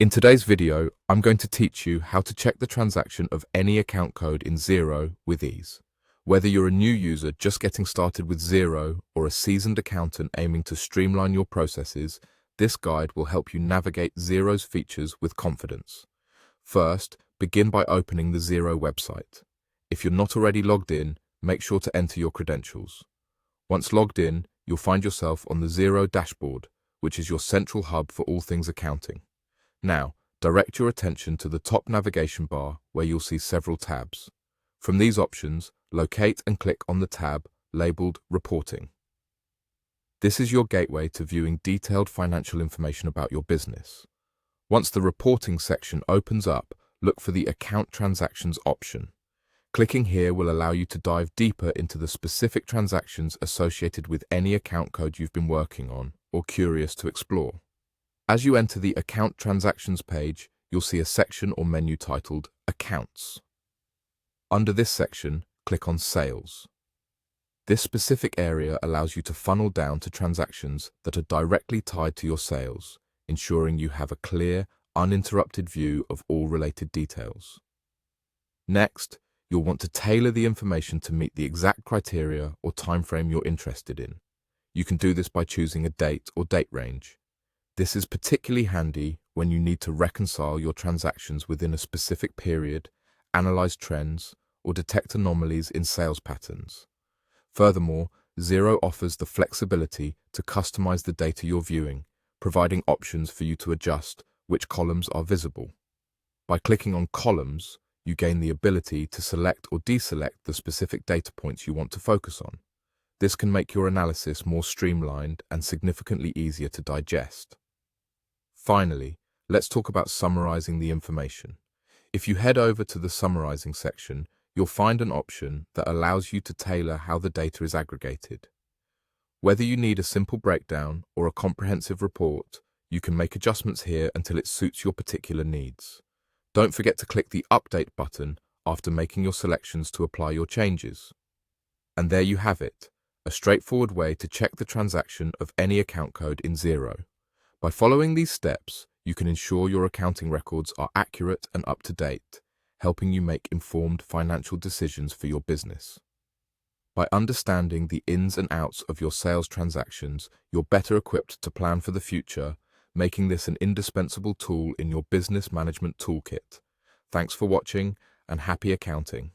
In today's video, I'm going to teach you how to check the transaction of any account code in Xero with ease. Whether you're a new user just getting started with Xero or a seasoned accountant aiming to streamline your processes, this guide will help you navigate Xero's features with confidence. First, begin by opening the Xero website. If you're not already logged in, make sure to enter your credentials. Once logged in, you'll find yourself on the Xero dashboard, which is your central hub for all things accounting. Now, direct your attention to the top navigation bar where you'll see several tabs. From these options, locate and click on the tab labeled Reporting. This is your gateway to viewing detailed financial information about your business. Once the Reporting section opens up, look for the Account Transactions option. Clicking here will allow you to dive deeper into the specific transactions associated with any account code you've been working on or curious to explore. As you enter the Account Transactions page, you'll see a section or menu titled Accounts. Under this section, click on Sales. This specific area allows you to funnel down to transactions that are directly tied to your sales, ensuring you have a clear, uninterrupted view of all related details. Next, you'll want to tailor the information to meet the exact criteria or timeframe you're interested in. You can do this by choosing a date or date range. This is particularly handy when you need to reconcile your transactions within a specific period, analyze trends, or detect anomalies in sales patterns. Furthermore, Xero offers the flexibility to customize the data you're viewing, providing options for you to adjust which columns are visible. By clicking on Columns, you gain the ability to select or deselect the specific data points you want to focus on. This can make your analysis more streamlined and significantly easier to digest. Finally, let's talk about summarizing the information. If you head over to the Summarizing section, you'll find an option that allows you to tailor how the data is aggregated. Whether you need a simple breakdown or a comprehensive report, you can make adjustments here until it suits your particular needs. Don't forget to click the Update button after making your selections to apply your changes. And there you have it, a straightforward way to check the transaction of any account code in Xero. By following these steps, you can ensure your accounting records are accurate and up to date, helping you make informed financial decisions for your business. By understanding the ins and outs of your sales transactions, you're better equipped to plan for the future, making this an indispensable tool in your business management toolkit. Thanks for watching and happy accounting.